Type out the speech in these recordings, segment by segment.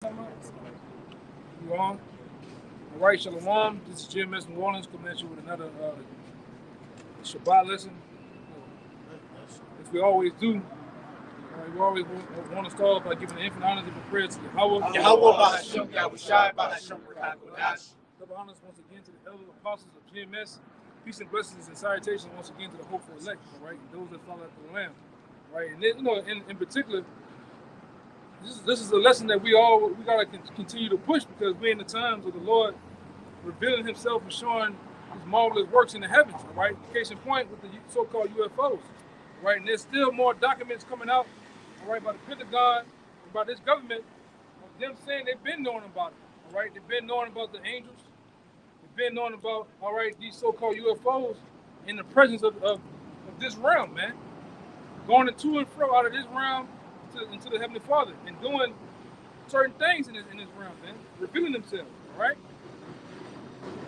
You on? All right, Shalom. This is Jim S. New Orleans coming at you with another Shabbat lesson. As we always do, we always want to start off by giving the infinite honors of a prayer to Yahweh. Yahweh Bahasham Yahushai Bahasham Rakakodash. Double honors once again to the elder apostles of GMS. Peace and blessings and salutations once again to the hopeful elect, all right? Those that follow after the Lamb, right? And then, in particular, this is a lesson that we gotta continue to push because we're in the times of the Lord revealing Himself and showing His marvelous works in the heavens. All right, case in point with the so-called UFOs. Right, and there's still more documents coming out. All right, by the Pentagon, by this government, of them saying they've been knowing about it. All right, they've been knowing about the angels. They've been knowing about these so-called UFOs in the presence of this realm, man, going to and fro out of this realm into the Heavenly Father and doing certain things in this realm, man, revealing themselves, all right?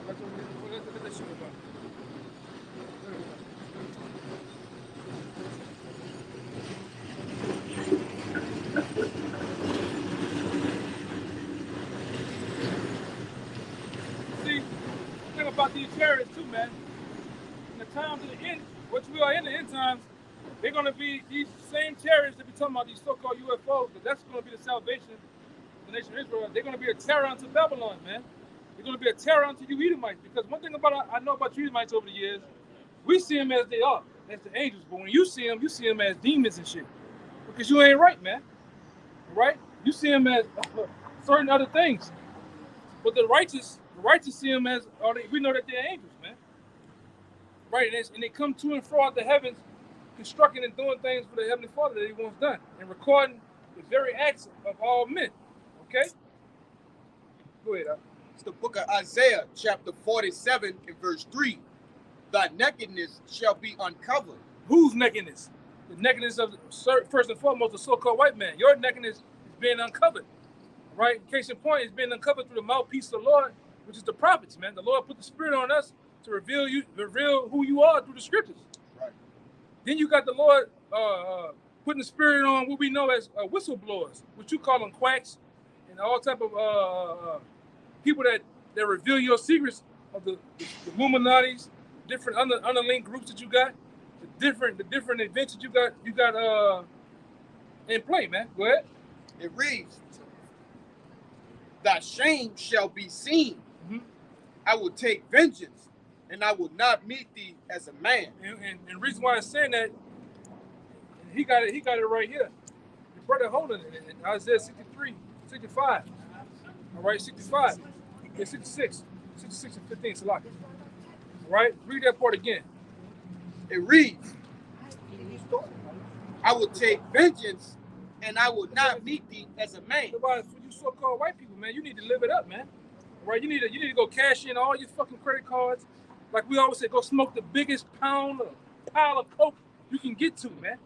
Let's shoot about it. See, the thing about these chariots too, man, in the times of the end, which we are in the end times, they're going to be these same chariots that we talking about, these so-called UFOs, but that's going to be the salvation of the nation of Israel. They're going to be a terror unto Babylon, man. They're going to be a terror unto you Edomites. Because one thing I know about you Edomites over the years, we see them as they are, as the angels. But when you see them as demons and shit. Because you ain't right, man. Right? You see them as certain other things. But the righteous see them as, we know that they're angels, man. Right? And they come to and fro out the heavens, constructing and doing things for the Heavenly Father that He wants done, and recording the very acts of all men. Okay? Go ahead, It's the book of Isaiah, chapter 47, and verse 3. Thy nakedness shall be uncovered. Whose nakedness? The nakedness of, first and foremost, the so-called white man. Your nakedness is being uncovered. Right? Case in point, it's being uncovered through the mouthpiece of the Lord, which is the prophets, man. The Lord put the Spirit on us to reveal who you are through the scriptures. Right. Then you got the Lord putting the Spirit on what we know as whistleblowers, which you call them quacks, and all type of people that reveal your secrets of the Illuminati's, different underlinked groups that you got, the different events that you got in play, man. Go ahead. It reads, thy shame shall be seen. Mm-hmm. I will take vengeance, and I will not meet thee as a man. And the reason why I'm saying that, he got it right here. Your brother holding it in Isaiah 63, 65. All right, 65. Yeah, 66 and 15, Salaki. All right, read that part again. It reads, I will take vengeance, and I will not meet thee as a man. For you so-called white people, man, you need to live it up, man. All right, you need to go cash in all your fucking credit cards. Like we always say, go smoke the biggest pile of coke you can get to, man.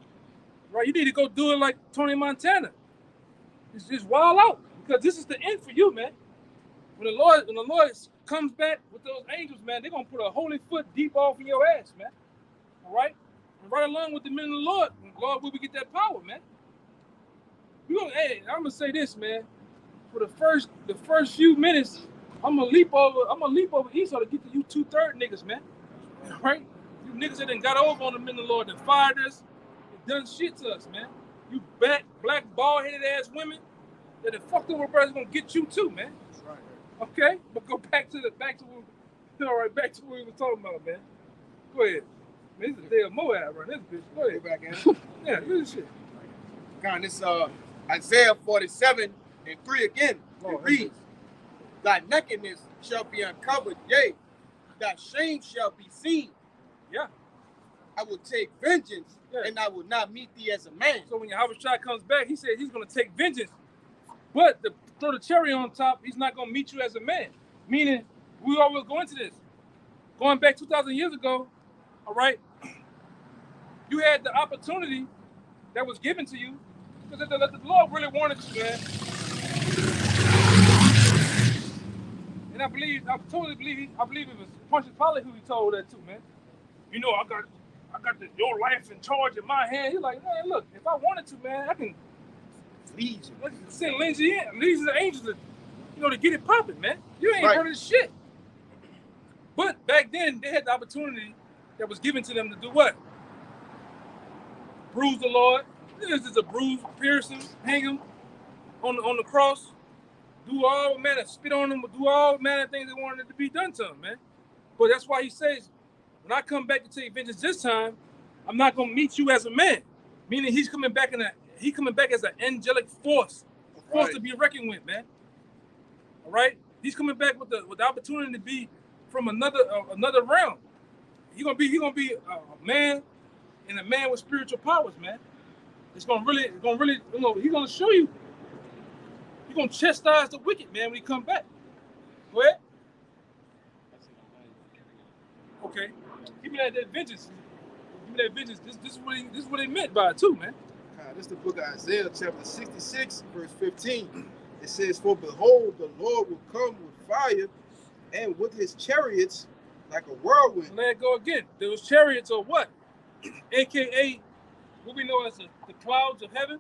Right, you need to go do it like Tony Montana. It's just wild out because this is the end for you, man. When the Lord comes back with those angels, man, they're gonna put a holy foot deep off in your ass, man. All right, and right along with the men of the Lord, will we get that power, man? Hey, I'm gonna say this, man. For the first few minutes, I'm gonna leap over Esau to get to you 2/3 niggas, man. All right, you niggas that done got over on the men of the Lord and fired us, and done shit to us, man. You black bald-headed ass women that the fucked over brothers gonna get you too, man. Right. Okay, but go back to what we were talking about, man. Go ahead. Man, this is a damn Moab run, this bitch. Go ahead. Go back in. Yeah, do this shit. God, this Isaiah 47 and 3 again. It reads, thy nakedness shall be uncovered, yea, thy shame shall be seen. Yeah. I will take vengeance, and I will not meet thee as a man. So when Yahweh Shai comes back, he said he's going to take vengeance. But to throw the cherry on top, he's not going to meet you as a man. Meaning, we always go into this. Going back 2,000 years ago, all right, you had the opportunity that was given to you because the Lord really wanted you, man. And I believe it was Pontius Pilate who he told that too, man. You know, I got your life in charge in my hand. He's like, man, look, if I wanted to, man, I can legions. Send legions of angels to get it popping, man. You ain't Right. heard of this shit. But back then, they had the opportunity that was given to them to do what? Bruise the Lord. This is a bruise, pierce him, hang him on the cross, do all manner, spit on him, do all manner of things they wanted to be done to him, man. But that's why he says, when I come back to take vengeance this time, I'm not gonna meet you as a man. Meaning he's coming back as an angelic force, a force to be reckoned with, man. All right? He's coming back with the opportunity to be from another realm. He's gonna be a man, and a man with spiritual powers, man. He's gonna show you. He's gonna chastise the wicked, man, when he come back. Go ahead. Okay. Give me that vengeance. Give me that vengeance. This is what he meant by it too, man. This is the book of Isaiah, chapter 66, verse 15. It says, "For behold, the Lord will come with fire, and with his chariots like a whirlwind." Let it go again. Those chariots are what? AKA what we know as the clouds of heaven,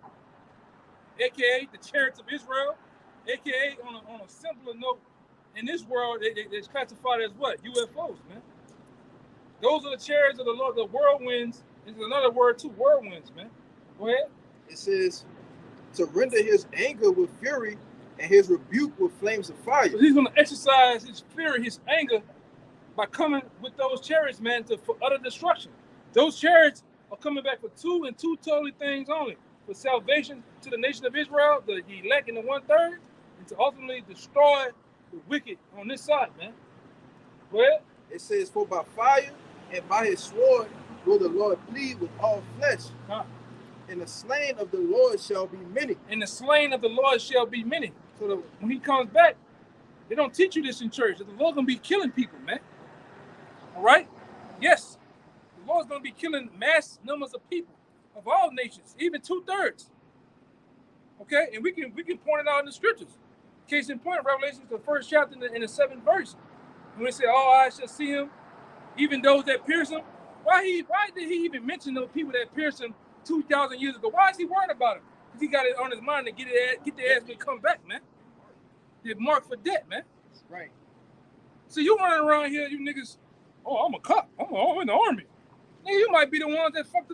AKA the chariots of Israel, AKA on a simpler note, in this world, it's classified as what? UFOs, man. Those are the chariots of the Lord, the whirlwinds. Is another word too, whirlwinds, man. Go ahead. It says, to render his anger with fury and his rebuke with flames of fire. So he's going to exercise his fury, his anger, by coming with those chariots, man, for utter destruction. Those chariots are coming back for two totally things only. For salvation to the nation of Israel, the elect in the 1/3, and to ultimately destroy the wicked on this side, man. Go ahead. It says, for by fire and by his sword will the Lord plead with all flesh. And the slain of the Lord shall be many. And the slain of the Lord shall be many. So when he comes back, they don't teach you this in church, that the Lord's going to be killing people, man. All right? Yes. The Lord's going to be killing mass numbers of people of all nations, even 2/3. Okay? And we can point it out in the scriptures. Case in point, Revelation, the 1st chapter in the 7th verse. When they say, all eyes shall see him, even those that pierce him. Why did he even mention those people that pierced him 2,000 years ago? Why is he worried about him? Because he got it on his mind to get their ass when they come back, man. They're marked for death, man. Right. So you running around here, you niggas, oh, I'm a cop. I'm in the army. Nigga, you might be the ones that fucked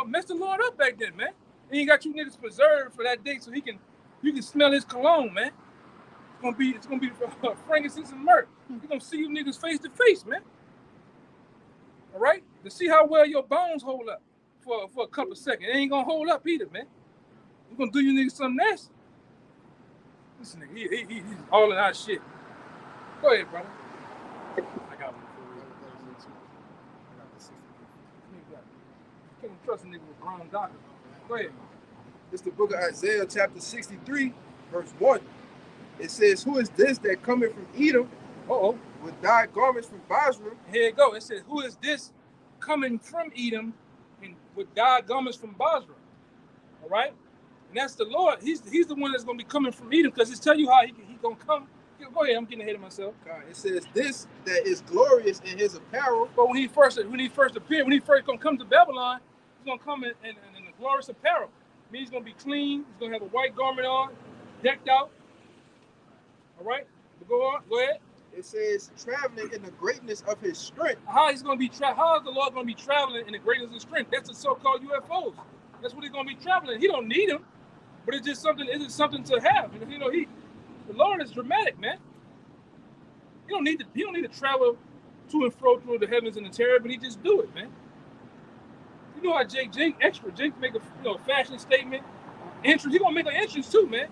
messed the Lord up back then, man. And he got you niggas preserved for that day so you can smell his cologne, man. It's gonna be frankincense and myrrh. You're gonna see you niggas face to face, man. All right? To see how well your bones hold up for a couple of seconds. It ain't gonna hold up either, man. We're gonna do you niggas something nasty. Listen, nigga, he's all in our shit. Go ahead, brother. I got one for you. I can't trust a nigga with brown doctor. Go ahead. It's the book of Isaiah, chapter 63, verse 1. It says, who is this that cometh from Edom? With dyed garments from Basra? Here it go. It says, who is this coming from Edom and with dyed garments from Basra? All right? And that's the Lord. He's the one that's going to be coming from Edom, because he's telling you how he going to come. Go ahead. I'm getting ahead of myself. It says, this that is glorious in his apparel. But when he first appeared, when he first going to come to Babylon, he's going to come in the glorious apparel. I mean, he's going to be clean. He's going to have a white garment on, decked out. All right? Go ahead. It says, traveling in the greatness of his strength. How is the Lord going to be traveling in the greatness of his strength? That's the so-called UFOs. That's what he's going to be traveling. He don't need them, but it's just something to have. And the Lord is dramatic, man. He don't need to travel to and fro through the heavens and the terror, but he just do it, man. You know how Jake make a fashion statement, entrance. He gonna make an entrance too, man.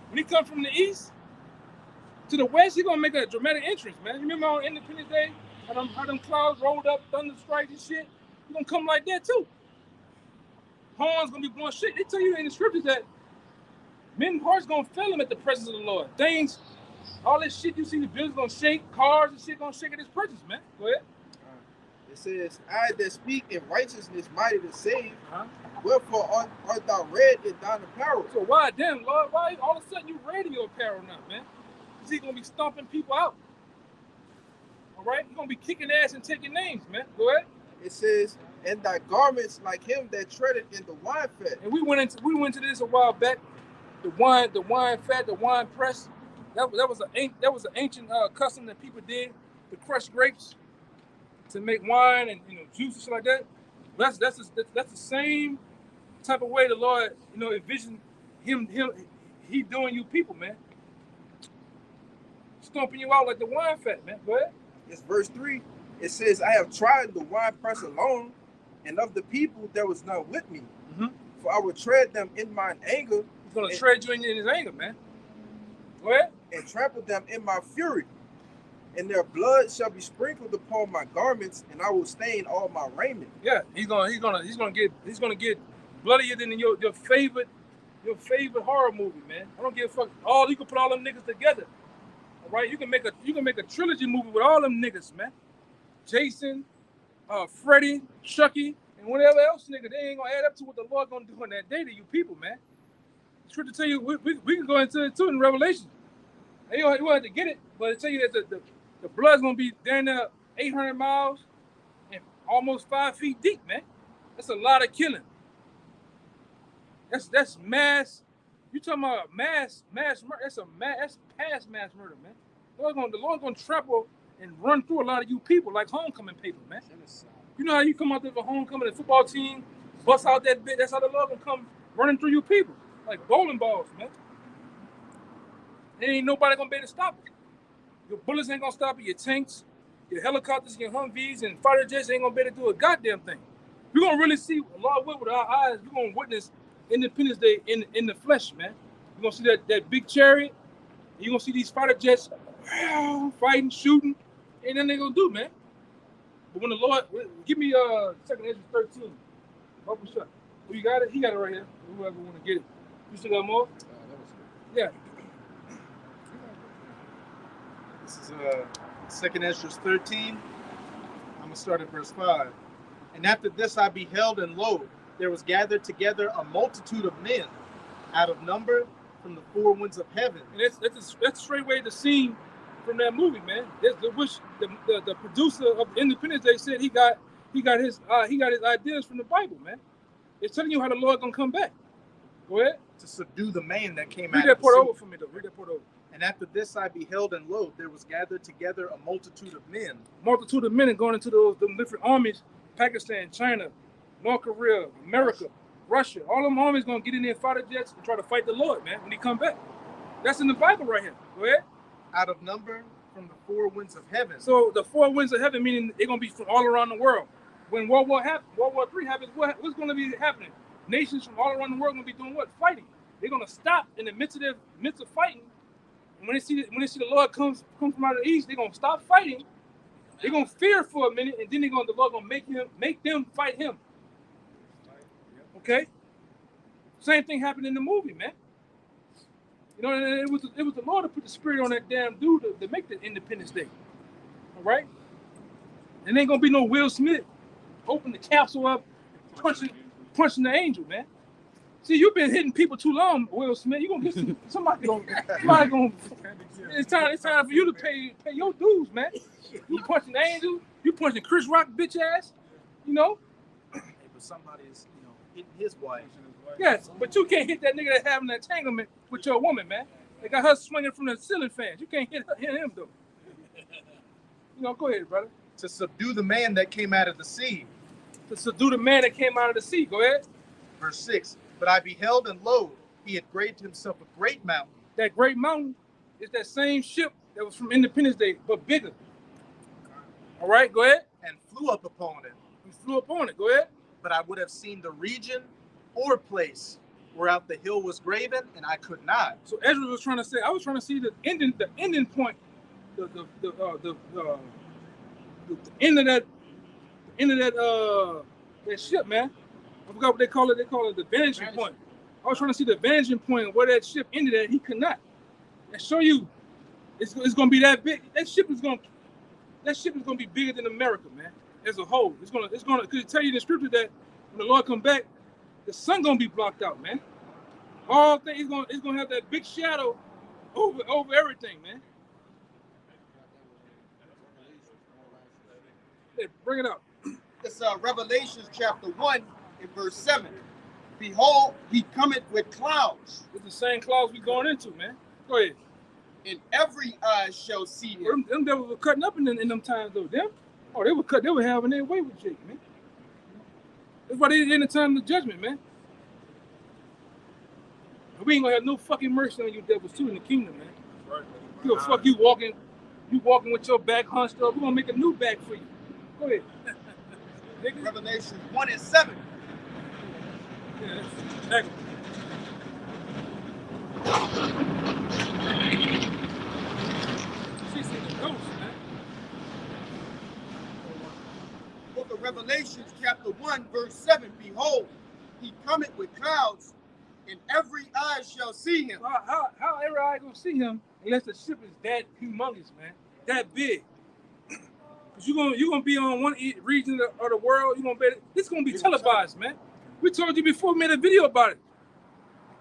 When he comes from the east to the west, he gonna make a dramatic entrance, man. You remember on Independence Day, how them clouds rolled up, thunder strikes and shit? He gonna come like that too. Horns gonna be blowing shit. They tell you in the scriptures that men's hearts gonna fail them at the presence of the Lord. Things, all this shit you see, the buildings gonna shake, cars and shit gonna shake at his presence, man. Go ahead. It says, I that speak in righteousness mighty to save. Wherefore art thou red in thine apparel? So why, damn, Lord, why all of a sudden you red in your apparel now, man? Because he's going to be stomping people out. All right? He's going to be kicking ass and taking names, man. Go ahead. It says, and thy garments like him that treadeth in the wine fat. And we went into this a while back. the wine fat, the wine press. That was an ancient custom that people did to crush grapes to make wine and juice and shit like that. That's the same type of way the Lord envisioned he doing you people, man. Stomping you out like the wine fat, man. Go ahead. It's verse 3. It says, I have tried the wine press alone, and of the people there was none with me. Mm-hmm. For I will tread them in mine anger. He's going to tread you in his anger, man. Go ahead. And trample them in my fury. And their blood shall be sprinkled upon my garments, and I will stain all my raiment. Yeah, he's gonna get bloodier than your favorite horror movie, man. I don't give a fuck. You can put all them niggas together. All right, you can make a trilogy movie with all them niggas, man. Jason, Freddy, Chucky, and whatever else, nigga. They ain't gonna add up to what the Lord gonna do on that day to you people, man. It's true to tell you, we can go into it too in Revelation. You won't have to get it, but I tell you that the blood's gonna be down there 800 miles and almost 5 feet deep, man. That's a lot of killing. That's mass. You talking about mass murder? That's past mass murder, man. The Lord's gonna trample and run through a lot of you people like homecoming paper, man. You know how you come out there for homecoming, the football team bust out that bit. That's how the Lord gonna come running through you people like bowling balls, man. There ain't nobody gonna be able to stop it. Your bullets ain't gonna stop it. Your tanks, your helicopters, your Humvees, and fighter jets ain't gonna be able to do a goddamn thing. We're gonna really see a lot with our eyes. We're gonna witness Independence Day in the flesh, man. You're gonna see that big chariot. You're gonna see these fighter jets fighting, shooting. Ain't nothing they gonna do, man. But when the Lord, give me 2nd Ezra 13, bubble shot. Who you got it? He got it right here. Whoever wanna get it. You still got more? Yeah. This is 2nd Ezra 13. I'm gonna start at verse 5. And after this I beheld, and lo, there was gathered together a multitude of men, out of number, from the four winds of heaven. And that's straightway the scene from that movie, man. Which the producer of Independence Day said he got his ideas from the Bible, man. It's telling you how the Lord gonna come back. Go ahead. To subdue the man that came out. Read that part over for me, though. Read that part over. And after this I beheld, and lo, there was gathered together a multitude of men. Multitude of men and going into them different armies, Pakistan, China, North Korea, America, Russia. All them armies gonna get in their fighter jets and try to fight the Lord, man, when he come back. That's in the Bible right here. Go ahead. Out of number, from the four winds of heaven. So the four winds of heaven, meaning they're gonna be from all around the world. When World War III happens, what's gonna be happening? Nations from all around the world gonna be doing what? Fighting. They're gonna stop in the midst of fighting. And when they see the Lord come from out of the east, they're gonna stop fighting. They're gonna fear for a minute, and then the Lord gonna make them fight him. Okay? Same thing happened in the movie, man. You know, it was the Lord that put the spirit on that damn dude to make the Independence Day. All right? And ain't gonna be no Will Smith open the capsule up, punching the angel, man. See, you've been hitting people too long, Will Smith. You gonna get somebody gonna. It's time for you to pay your dues, man. You punching the angel, you punching Chris Rock, bitch ass. You know. Hey, but somebody is, hitting his wife. Yes, but you can't hit that nigga that's having an entanglement with your woman, man. They got her swinging from the ceiling fans. You can't hit him though. Go ahead, brother. To subdue the man that came out of the sea. To subdue the man that came out of the sea. Go ahead. Verse 6. But I beheld, and lo, he had graved himself a great mountain. That great mountain is that same ship that was from Independence Day, but bigger. All right, go ahead. And flew up upon it. He flew up on it. Go ahead. But I would have seen the region or place whereout the hill was graven, and I could not. So Ezra was trying to say, I was trying to see the ending point, the end of that ship, man. I forgot what they call it. They call it the vanishing point. I was trying to see the vanishing point where that ship ended at. He could not. And show you, it's going to be that big. That ship is going to be bigger than America, man. As a whole, it's going to. Could tell you in the scripture that when the Lord come back, the sun going to be blocked out, man. All things it's going to have that big shadow over everything, man. Hey, bring it up. It's Revelation chapter 1 and verse 7. behold, he cometh with clouds, It's the same clouds we going into, man. Go ahead. and every eye shall see him. Them devils were cutting up in them times, though. Them? Oh, they were having their way with Jake, man. That's why they in the time of the judgment, man. We ain't gonna have no fucking mercy on you devils too in the kingdom, man. Right. You fuck you walking with your back hunched up. We're gonna make a new back for you. Go ahead. Nigga. Revelation 1:7. Yeah, that's She seen the ghost, man. Book of Revelations, chapter 1, verse 7. Behold, he cometh with clouds, and every eye shall see him. How every eye gonna see him unless the ship is that humongous, man, that big? Cause you're gonna be on one region of the world. It's gonna be televised, man. We told you before, we made a video about it.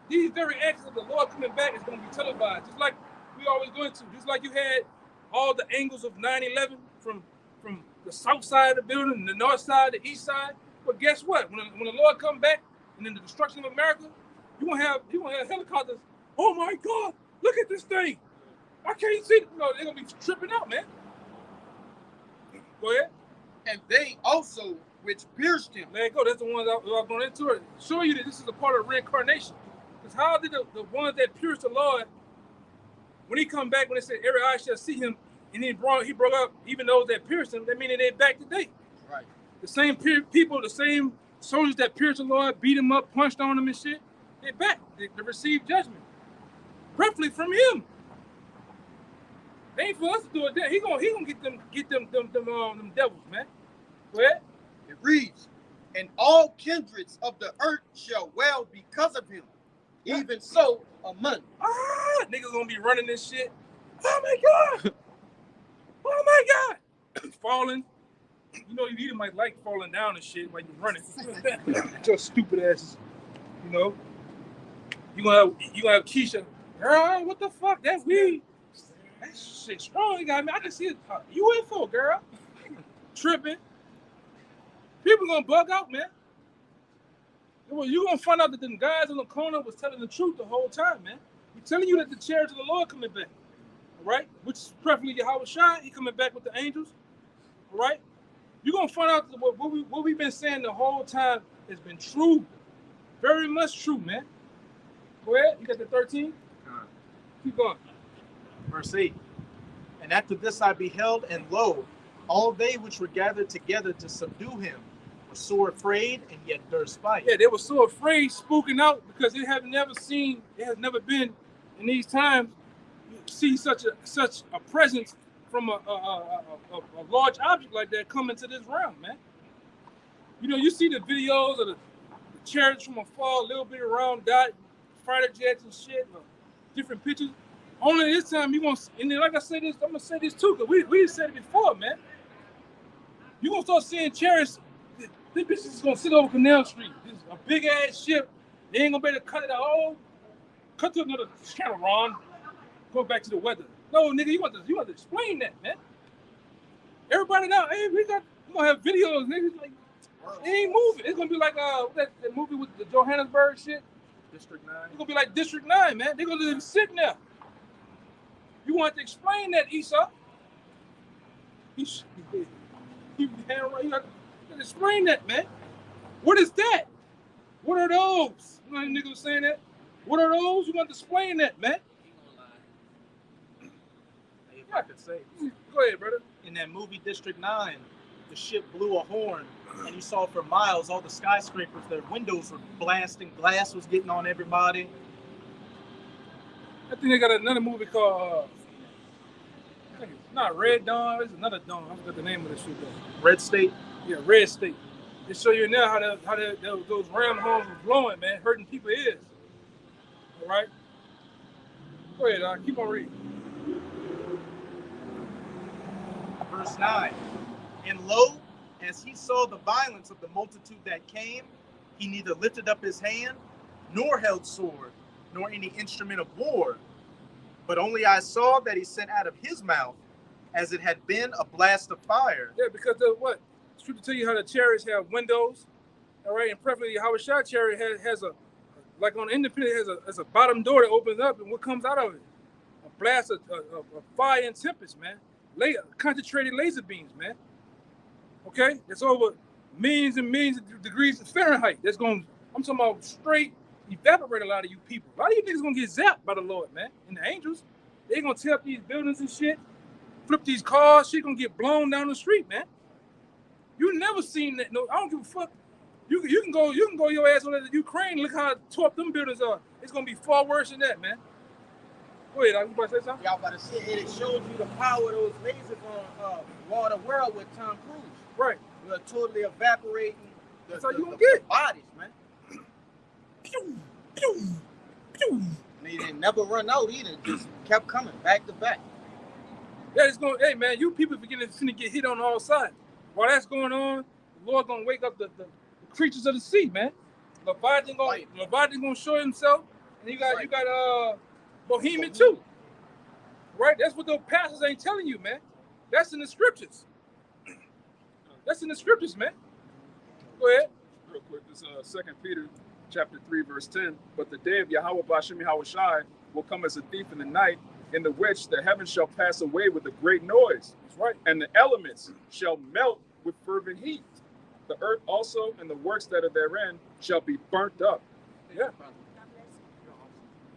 These very acts of the Lord coming back is gonna be televised, just like we always go into. Just like you had all the angles of 9/11 from the south side of the building, the north side, the east side. But guess what? When the Lord come back and then the destruction of America, you gonna have helicopters. Oh my God! Look at this thing. I can't see. They're gonna be tripping out, man. Go ahead. And they also which pierced him. There you go. That's the ones I was going into it. Show you that this is a part of reincarnation. Because how did the ones that pierced the Lord, when he come back, when they said every eye shall see him, and he brought up even those that pierced him, that meaning they're back today. Right. The same people, the same soldiers that pierced the Lord, beat him up, punched on him and shit, they're back. They receive judgment. Preferably from him. They ain't for us to do it. He gonna get them devils, man. Go ahead. It reads, and all kindreds of the earth shall wail because of him. Even so, among. Niggas gonna be running this shit. Oh my God! Oh my God! Falling. You know, you might like falling down and shit while you're running. Your stupid asses. You know. You gonna have Keisha. Girl, what the fuck? That weed. That shit strong. You got me. I can see it. UFO, girl. Tripping. People gonna bug out, man. Well, you gonna find out that them guys on the corner was telling the truth the whole time, man. We're telling you that the chariots of the Lord coming back, all right? Which is preferably Yahweh Shai. He coming back with the angels, all right? You're gonna find out that what we've been saying the whole time has been true, very much true, man. Go ahead. You got the 13. Keep going. Verse 8. And after this I beheld, and lo, all they which were gathered together to subdue him were sore afraid, and yet durst fight. Yeah, they were so afraid, spooking out, because it has never been in these times, you see such a presence from a large object like that come into this realm, man. You know, you see the videos of the chariots from afar, a little bit around, dot, fighter jets and shit, different pictures. Only this time you want, and then like I said this, I'm gonna say this too, because we said it before, man. You gonna start seeing chariots. This bitch is gonna sit over Canal Street. This is a big ass ship. They ain't gonna be able to cut it out. Cut to another channel, Ron. Go back to the weather. No, nigga, you want to explain that, man. Everybody now, hey, we gonna have videos, niggas. Like, they ain't moving. It's gonna be like that movie with the Johannesburg shit. District 9. It's gonna be like District 9, man. They're gonna be sitting there. You want to explain that, Esau? You got to explain that, man. What is that? What are those? You know niggas saying that? What are those? You want to explain that, man? If I could say. Go ahead, brother. In that movie District 9, the ship blew a horn, and you saw for miles all the skyscrapers, their windows were blasting, glass was getting on everybody. I think they got another movie called, I think it's not Red Dawn, it's another Dawn. I forgot the name of this shit though. Red State? Yeah, Red State. They show you now how those ram horns were blowing, man, hurting people's ears. All right? Go ahead, keep on reading. Verse 9. And lo, as he saw the violence of the multitude that came, he neither lifted up his hand, nor held sword, nor any instrument of war, but only I saw that he sent out of his mouth, as it had been a blast of fire. Yeah, because what? Scripture tell you how the chariots have windows, All right, and preferably Howard Shot chariot has a, like on Independence, has a bottom door that opens up, and what comes out of it? A blast of fire and tempest, man. Concentrated laser beams, man. Okay, that's over millions and millions of degrees of Fahrenheit. That's going. I'm talking about straight evaporate a lot of you people. A lot of you niggas gonna get zapped by the Lord, man. And the angels, they gonna tear up these buildings and shit, flip these cars. Shit gonna get blown down the street, man. You never seen that. No, I don't give a fuck. You can go your ass over to Ukraine. Look how tore up them buildings are. It's gonna be far worse than that, man. Go ahead, you about to say something? Y'all about to say it showed you the power of those lasers on War of the World with Tom Cruise. Right. We're totally evaporating That's how you gonna get bodies, man. Pew, pew, pew. And they never run out either. Just kept coming back to back. Yeah, it's going. Hey, man, you people finna get hit on all sides. While that's going on, the Lord gonna wake up the creatures of the sea, man. Leviathan gonna show himself, and you got Bohemian too, right? That's what those pastors ain't telling you, man. That's in the scriptures. That's in the scriptures, man. Go ahead. Real quick, this 2 Peter chapter 3, verse 10. But the day of Yahweh Bashem Yahweh Shai will come as a thief in the night, in the which the heavens shall pass away with a great noise. That's right. And the elements shall melt with fervent heat. The earth also and the works that are therein shall be burnt up. Yeah.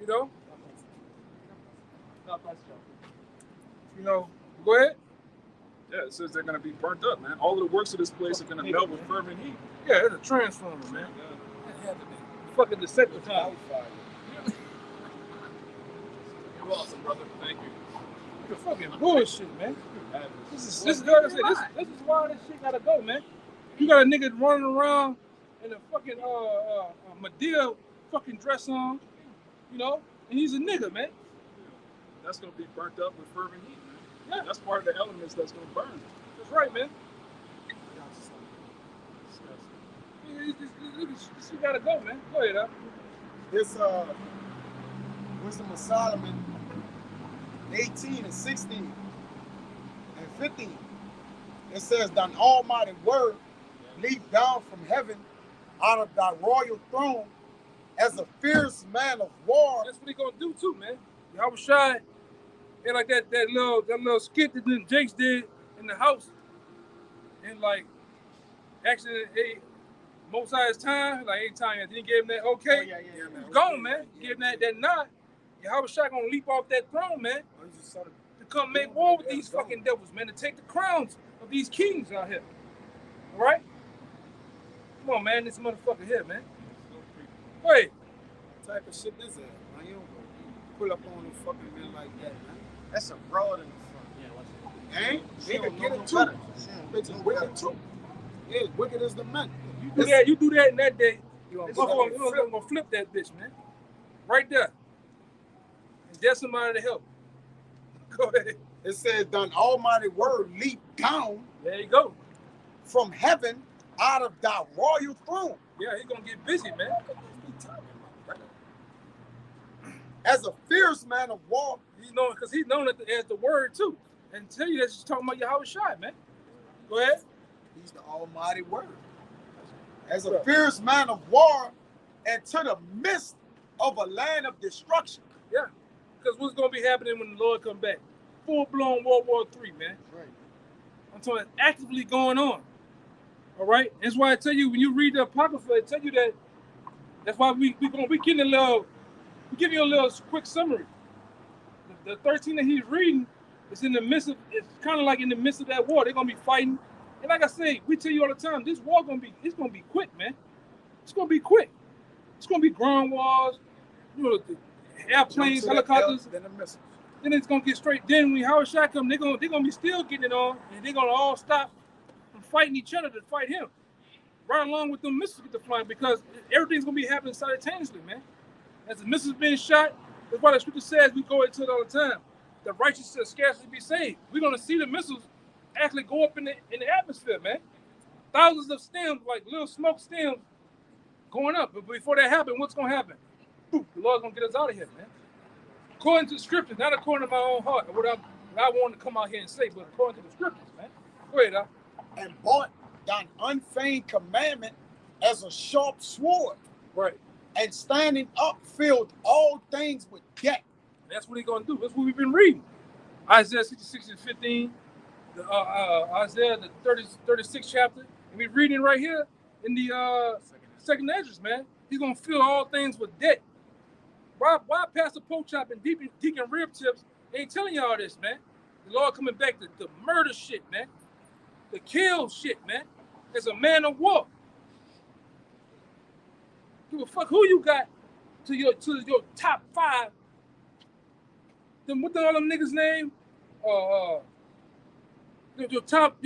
You know? You know, go ahead. Yeah, it says they're going to be burnt up, man. All of the works of this place are going to melt with fervent heat. Yeah, it's a transformer, man. It had to be. Fucking Decepticon. You're awesome, brother. Thank you. You're fucking bullshit, man. This is like I said, this is why this shit gotta go, man. You got a nigga running around in a fucking Medea fucking dress on, you know, and he's a nigga, man. That's going to be burnt up with fervent heat, man. Yeah. That's part of the elements that's going to burn. That's right, man. This shit gotta go, man. Go ahead, This Wisdom of Solomon 18 and 16 and 15. It says, "Thine almighty word leaped down from heaven out of thy royal throne as a fierce man of war." That's what he gonna do too, man. I was shy. And like that little skit that then Jakes did in the house. And like actually most of his time, like anytime he gave him that okay, he was gone, man. He gave him that nod. Yahweh Shai gonna leap off that throne, man. To come make war with these fucking devils, man, to take the crowns of these kings out here. All right? Come on, man, this motherfucker here, man. Wait. What type of shit is that? Man, you don't pull up on a fucking man like that, man. That's a broad in the front. Ain't? She They don't can know get no it too. better. Bitch is wicked too. Yeah, as wicked as the men. You do that in that day, You we're gonna flip that bitch, man. Right there. And there's somebody to help. Go ahead. It says, "Thine almighty word leaped down There you go. from heaven out of thy royal throne Yeah, he's gonna get busy, man. as a fierce man of war." He's known because he's known as the word too. And tell you that she's talking about Yahweh Shai, man. Go ahead. He's the almighty word. As a fierce man of war into the midst of a land of destruction. Yeah. Because what's gonna be happening when the Lord come back? Full-blown World War III, man. Right. I'm talking about actively going on. All right? That's why I tell you, when you read the Apocrypha, I tell you that's why we give you a little quick summary. The 13 that he's reading is in the midst of, it's kind of like in the midst of that war. They're gonna be fighting. And like I say, we tell you all the time, this war it's gonna be quick, man. It's gonna be quick. It's gonna be ground wars, you know, the airplanes, helicopters. Then it's gonna get straight. Then when Howard Shai come, they're gonna be still getting it on, and they're gonna all stop from fighting each other to fight him. Right along with them missiles get to flying, because everything's gonna be happening simultaneously, man. As the missiles being shot, that's why the scripture says, we go into it all the time, the righteous shall scarcely be saved. We're gonna see the missiles actually go up in the atmosphere, man. Thousands of stems, like little smoke stems, going up. But before that happens, what's gonna happen? Boop, the Lord's gonna get us out of here, man. According to the scriptures, not according to my own heart, what I want to come out here and say, but according to the scriptures, man. Go ahead, And bought thine unfeigned commandment as a sharp sword, Right. and standing up filled all things with death. That's what he's going to do. That's what we've been reading. Isaiah 66 and 15, Isaiah the 36th chapter. And we're reading right here in the second address, man. He's going to fill all things with debt. Why Pastor Pochop and Deacon Rib Tips ain't telling y'all this, man? The Lord coming back to murder shit, man. To kill shit, man. As a man of war. Give a fuck who you got to your top 5. Then what the all them niggas name? Your top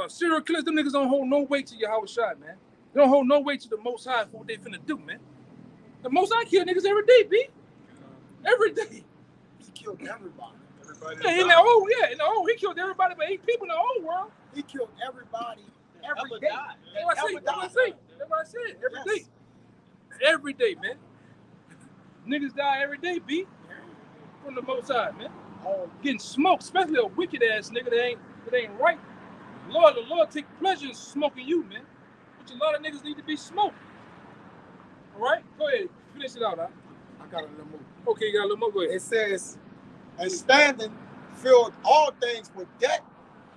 serial killers. Them niggas don't hold no weight to your house shot, man. They don't hold no weight to the Most High for what they finna do, man. The Most High kill niggas every day, B. Every day. He killed everybody. Yeah, in the old, he killed everybody but 8 people in the whole world. He killed everybody every Ever day. died. That's what I said. Every day. Every day, man. Niggas die every day, B. From the Most High, man. Getting smoked, especially a wicked ass nigga that ain't right. The Lord take pleasure in smoking you, man. Which a lot of niggas need to be smoked. All right? Go ahead. Finish it out, huh? I got a little more. Okay, you got a little more. Go ahead. It says, and standing filled all things with death,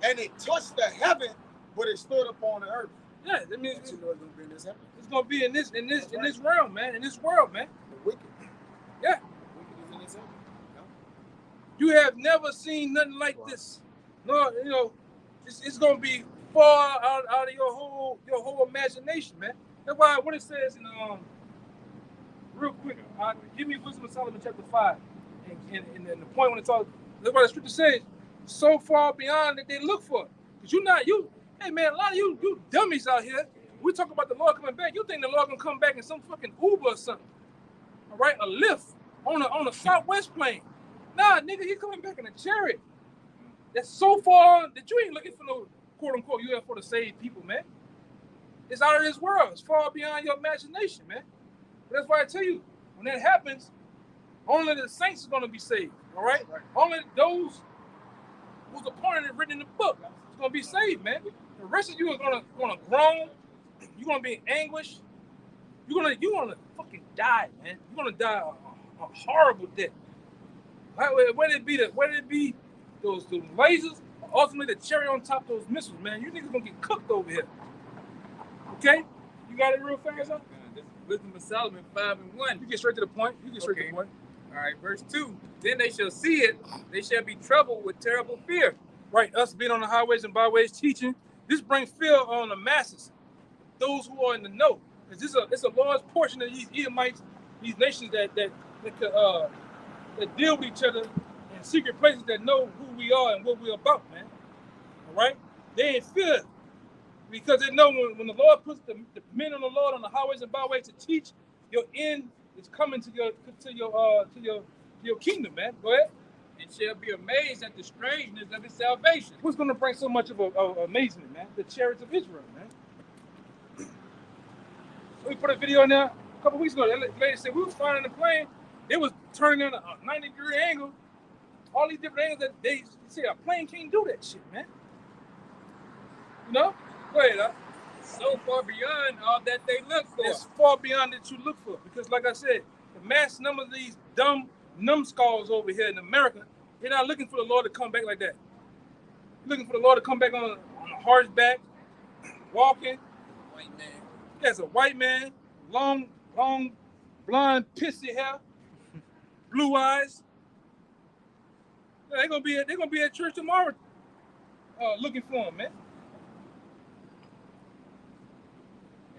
and it touched the heaven, but it stood upon the earth. Yeah, that means But you know it's gonna be in this heaven. it's gonna be in this realm, man. In this world, man. The wicked. Yeah. The wicked is in this heaven. You have never seen nothing like this. No, you know, it's gonna be far out of your whole imagination, man. That's why what it says in real quick, give me Wisdom of Solomon chapter 5, and the point when it talks, that's why the scripture says, so far beyond that they look for. Cause hey man, a lot of you dummies out here. We talk about the Lord coming back. You think the Lord gonna come back in some fucking Uber or something? All right, a lift on a Southwest plane. Nah, nigga, he coming back in a chariot. That's so far that you ain't looking for no quote unquote UFO to save people, man. It's out of this world. It's far beyond your imagination, man. But that's why I tell you, when that happens, only the saints are gonna be saved. All right? Only those who's appointed and written in the book is gonna be saved, man. The rest of you are gonna groan. You're gonna be in anguish. You're gonna fucking die, man. You're gonna die a horrible death. Whether it be those lasers, or ultimately the cherry on top of those missiles, man. You niggas gonna get cooked over here. Okay? You got it real fast, huh? This is Wisdom of Solomon 5 and 1. You get straight to the point. All right, verse 2. Then they shall see it, they shall be troubled with terrible fear. Right, us being on the highways and byways teaching, this brings fear on the masses, those who are in the know. Because it's a large portion of these Edomites, these nations that deal with each other in secret places that know who we are and what we're about, man. All right? They ain't fear because they know when the Lord puts the men on the Lord on the highways and byways to teach, your end is coming to your kingdom, man. Go ahead. And shall be amazed at the strangeness of his salvation. What's going to bring so much of amazement, man? The chariots of Israel, man. We put a video in there a couple weeks ago. That lady said we was flying in the plane. It was turning on a 90-degree angle. All these different angles that they say a plane can't do that shit, man. You know? Go ahead, huh? So far beyond all that they look for. It's far beyond that you look for. Because like I said, the mass number of these dumb numbskulls over here in America, they're not looking for the Lord to come back like that. They're looking for the Lord to come back on a horseback, walking. White man. As a white man, long, blonde, pissy hair, blue eyes. They're gonna be at church tomorrow, looking for him, man.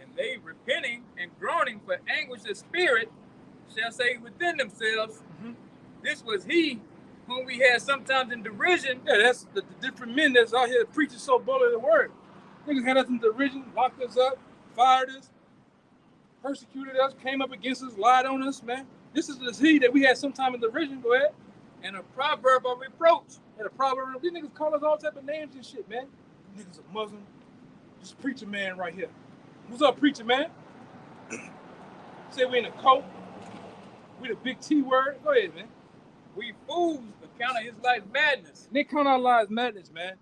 And they repenting and groaning for anguish of spirit shall say within themselves, this was he whom we had sometimes in derision. Yeah, that's the different men that's out here preaching so boldly the word. Niggas had us in derision, locked us up, fired us, persecuted us, came up against us, lied on us, man. This is the he that we had sometime in derision. Go ahead. And a proverb of reproach. And a proverb. These niggas call us all type of names and shit, man. Niggas a Muslim. This preacher man right here. What's up, preacher man? Say we in a cult. We the big T word. Go ahead, man. We fools account of his life madness. They count our lives madness, man.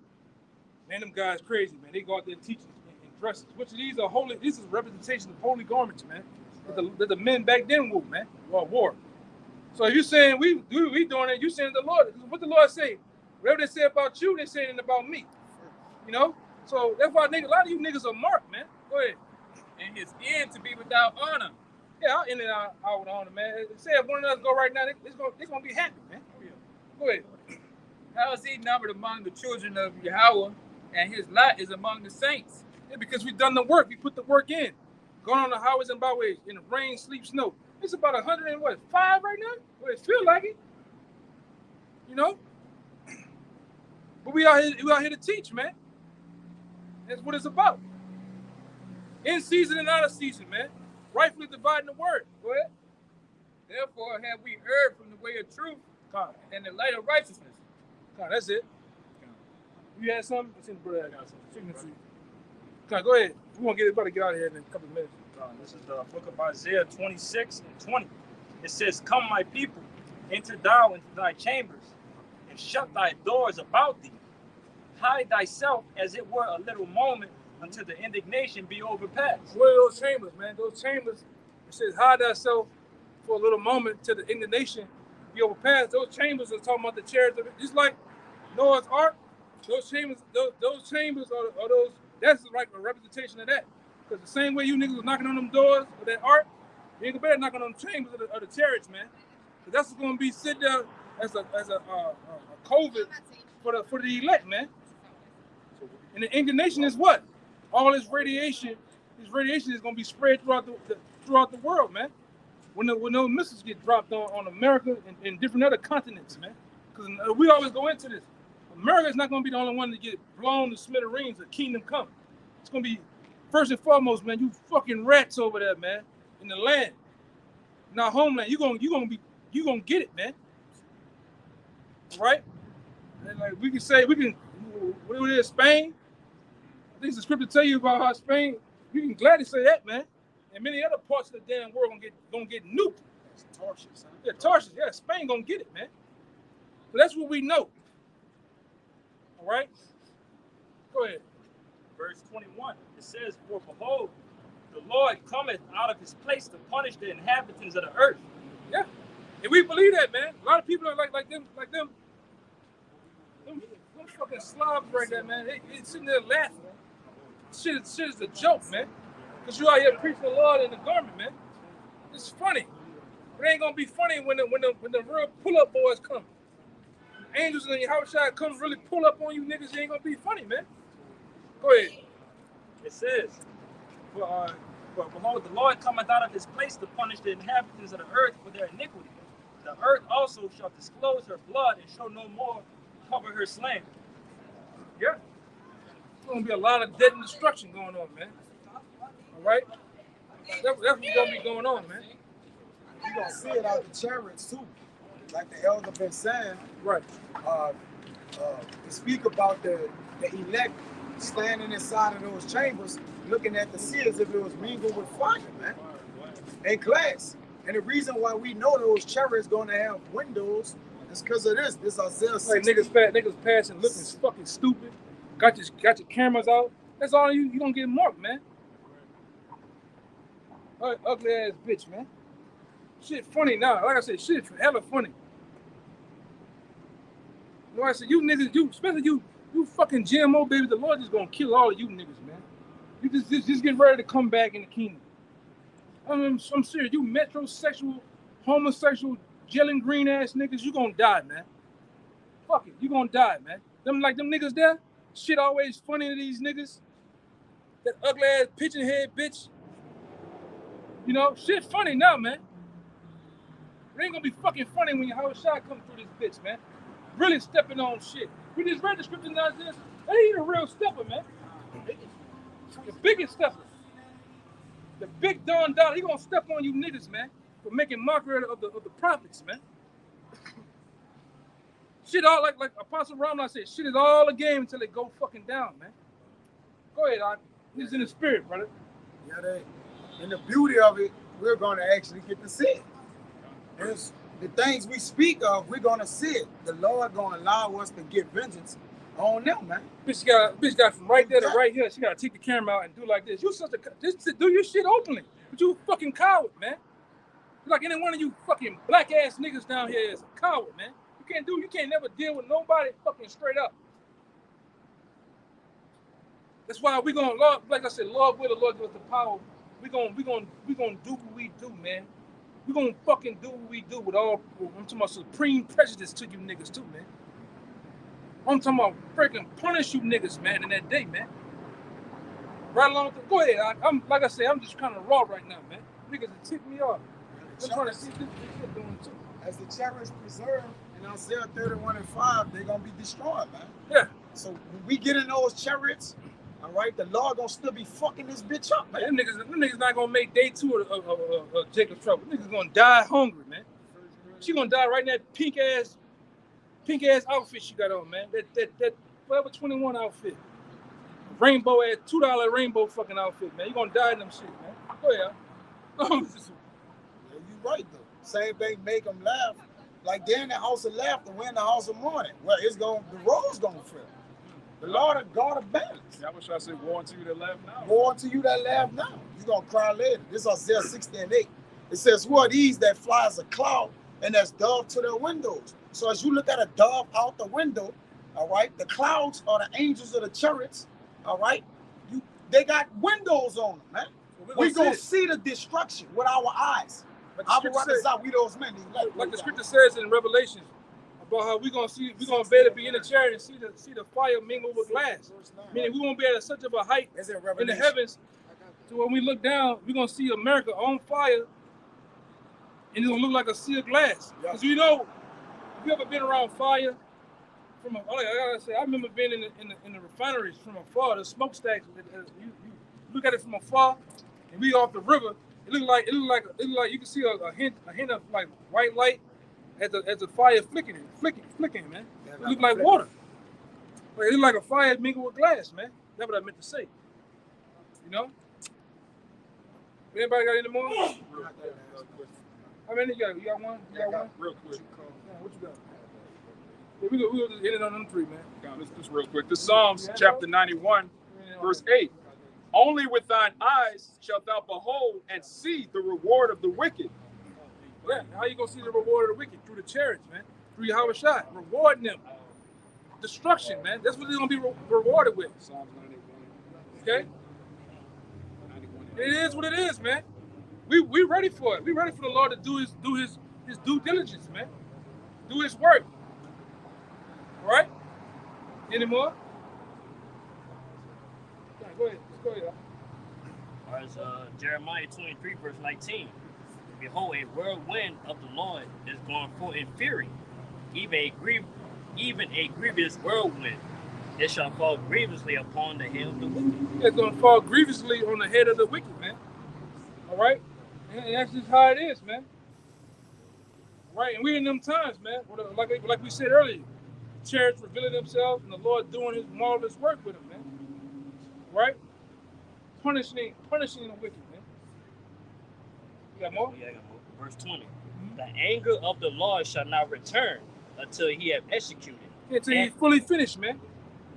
Man, them guys crazy, man. They go out there teaching and dresses, which these are holy. These is representation of holy garments, man. That the men back then wore. So if you're saying we doing it, you saying the Lord. What the Lord say? Whatever they say about you, they saying it about me. You know. So that's why a lot of you niggas are marked, man. Go ahead. And his end to be without honor. Yeah, I'll end it out with honor, man. Say if one of us go right now, they're gonna be happy, man. Go ahead. How is he numbered among the children of Yahweh, and his lot is among the saints? Yeah, because we've done the work. We put the work in. Going on the highways and byways in the rain, sleep, snow. It's about 105 right now. Well, it feel like it. You know. But we out here to teach, man. That's what it's about. In season and out of season, man. Rightfully dividing the word. Go ahead. Therefore have we erred from the way of truth and the light of righteousness. That's it. You had something? I think the brother got something. Go ahead. We want to about to get out of here in a couple of minutes. This is the book of Isaiah 26 and 20. It says, "Come, my people, enter thou into thy chambers, and shut thy doors about thee. Hide thyself as it were a little moment, until the indignation be overpassed." What are those chambers, man? Those chambers, it says, hide thyself for a little moment till the indignation be overpassed. Those chambers are talking about the chariots of it. Just like Noah's Ark, those chambers are those, that's like a representation of that. Because the same way you niggas was knocking on them doors of that ark, you ain't gonna better knock on them chambers of the chariots, man. Because that's gonna be sit there as a COVID for the elect, man. And the indignation is what? All this radiation is gonna be spread throughout the world, man. When those missiles get dropped on America and different other continents, man. Because we always go into this. America is not gonna be the only one to get blown to smithereens. The kingdom come. It's gonna be first and foremost, man. You fucking rats over there, man, in the land, in our homeland. You gonna get it, man. Right? And like we can, what it is, Spain. I think the scripture tell you about how Spain. You can gladly say that, man. And many other parts of the damn world gonna get nuked. It's Tarshish, huh? Yeah, Tarshish. Yeah, Spain gonna get it, man. So that's what we know. All right. Go ahead. Verse 21, it says, "For behold, the Lord cometh out of his place to punish the inhabitants of the earth." Yeah. And we believe that, man. A lot of people are like them fucking slobs right there, man. They sitting there laughing. Shit is a joke, man. Because you out here preaching the Lord in the garment, man. It's funny. It ain't gonna be funny when the real pull-up boys come. Angels and Yahushua come really pull up on you niggas. It ain't gonna be funny, man. Go ahead. It says, for behold, the Lord cometh out of his place to punish the inhabitants of the earth for their iniquity. The earth also shall disclose her blood and show no more cover her slain. Yeah. There's gonna be a lot of death and destruction going on, man. All right? That's what's gonna be going on, man. You're gonna see it out the chariots too. Like the elder been saying, Right. To speak about the elect standing inside of those chambers, looking at the sea as if it was mingled with fire, man. In class. And the reason why we know those chariots gonna have windows is because of this. This Isaiah 6. Like niggas passing looking fucking stupid. Got your cameras out. That's all you gonna get marked, man. Ugly ass bitch, man. Shit funny now. Like I said, shit hella funny. You know, I said, you niggas, especially you fucking GMO baby, the Lord just gonna kill all of you niggas, man. You just get ready to come back in the kingdom. I'm serious. You metrosexual, homosexual, gelling green ass niggas, you gonna die, man. Fuck it, you gonna die, man. Them niggas there, shit always funny to these niggas. That ugly ass pigeon head bitch. You know, shit funny now, man. It ain't gonna be fucking funny when your whole shot come through this bitch, man. Really stepping on shit. We just read the scripture now. That ain't a real stepper, man. The biggest stepper. The big Don Dollar, he gonna step on you niggas, man, for making mockery of the prophets, man. Shit all like Apostle Ramon said, shit is all a game until it go fucking down, man. Go ahead, he's in the spirit, brother. Yeah, and the beauty of it, we're gonna actually get to see it. The things we speak of, we're gonna see it. The Lord gonna allow us to get vengeance On them, man. Bitch got from right there to right here. She gotta take the camera out and do like this. You such a just do your shit openly. But you a fucking coward, man. Like any one of you fucking black ass niggas down here is a coward, man. You can't never deal with nobody fucking straight up. That's why we gonna love, like I said, love with the Lord give us the power. We gonna do what we do, man. We gonna fucking do what we do with all. I'm talking about supreme prejudice to you niggas too, man. I'm talking about freaking punish you niggas, man, in that day, man. Right along with go ahead. I'm like I said, I'm just kind of raw right now, man. Niggas are tick me off. I'm trying to see this shit doing too. As the chariots preserved in Isaiah 31:5, they're gonna be destroyed, man. Yeah. So when we get in those chariots, all right, the Lord gonna still be fucking this bitch up, man. Them niggas not gonna make day 2 of Jacob's trouble. Niggas gonna die hungry, man. She gonna die right in that pink ass outfit she got on, man. That Forever 21 outfit. Rainbow ass $2 rainbow fucking outfit, man. You gonna die in them shit, man. Go ahead. Yeah, you right though. Same thing make them laugh. Like they're in the house of laughter, we're in the house of mourning. Well, the road's gonna fail. The Lord of God of balance. Yeah, I wish I said, "Woe unto you that laugh now." Woe unto you that laugh now. You're gonna cry later. This is Isaiah 60:8. It says, "Who are these that fly as a cloud and as dove to their windows?" So as you look at a dove out the window, all right, the clouds are the angels of the chariots, all right. They got windows on them, man. We're gonna see the destruction with our eyes. Like the scripture says in Revelation about how we're gonna be able to be in the chariot and see the fire mingle with glass. Meaning we won't be at such of a height in the heavens. So when we look down, we're gonna see America on fire, and it's gonna look like a sea of glass. Because you know, if you ever been around fire from I gotta say, I remember being in the refineries from afar, the smokestacks. You look at it from afar, and we off the river. It looked like you can see a hint of like white light as the fire flicking, man. It looked like water. But it looked like a fire mingled with glass, man. That's what I meant to say. You know? Anybody got any more? How many you got? You got one? You got one? Real quick. What you got? Yeah, we'll just hit it on them 3, man. This real quick. The Psalms chapter 91, verse 8. Only with thine eyes shalt thou behold and see the reward of the wicked. Yeah, how you gonna see the reward of the wicked? Through the chariots, man. Through Yahweh Shai, rewarding them. Destruction, man. That's what they're gonna be rewarded with. Psalms 91. Okay? It is what it is, man. We ready for it. We ready for the Lord to do his due diligence, man. Do his work. All right? Any more? Yeah, go ahead. Let's go ahead. All right, Jeremiah 23, verse 19. Behold, a whirlwind of the Lord is going forth in fury, even a grievous whirlwind. It shall fall grievously upon the head of the wicked. It's going to fall grievously on the head of the wicked, man. All right? And that's just how it is, man. All right? And we're in them times, man. Like we said earlier, chariots revealing themselves and the Lord doing his marvelous work with them, man. Right? Punishing the wicked, man. You got more? Yeah, I got more. Verse 20. Mm-hmm. The anger of the Lord shall not return until he have executed. Until he's fully finished, man.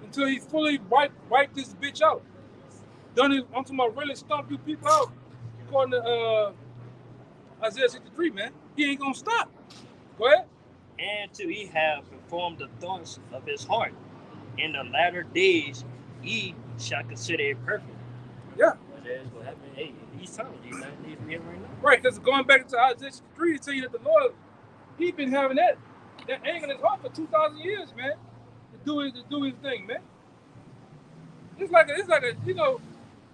Until he fully wipe this bitch out. I'm talking about really stomp you people out. According to Isaiah 63, man. He ain't gonna stop. Go ahead. And till he have performed the thoughts of his heart. In the latter days, he shall consider it perfect. Yeah. That's what happened. Hey, he's telling you, man. He's here right now. Right, because going back to Isaiah 63 to tell you that the Lord, he's been having that anger in his heart for 2,000 years, man. To do his thing, man. It's like a you know,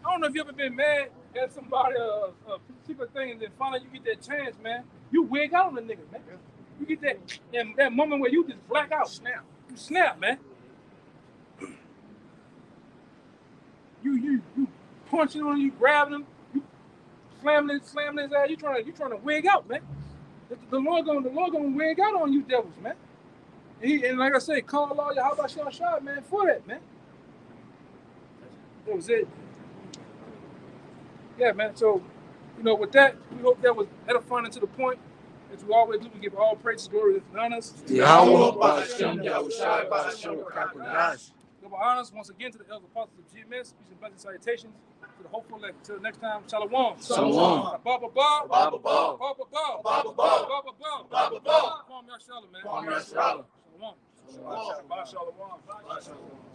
I don't know if you ever been mad at somebody a particular thing, and then finally you get that chance, man. You wig out on the nigga, man. You get that moment where you just black out. Snap. You snap, man. You punching on him, you grabbing him, you slamming his ass. You trying to wig out, man. The Lord gonna wig out on you devils, man. And like I say, call all your how about your shot, man, for that, man. That was it. Yeah, man. So, you know, with that, we hope that was edifying to the point. As we always do, we give all praises, glory, and honors. Yahweh Bashem Yahushai Bashem Kakodash. Give our honors once again to the elders apostles of GMS. Peace and blessings, salutations to the hopeful elect. Until next time, shalom. Shalom. Baba Ba. Baba Ba. Baba Ba. Baba Ba. Baba Ba. Baba Ba. Kwame Yashala, man. Kwame Yashala. Shalom. Shabbat shalom.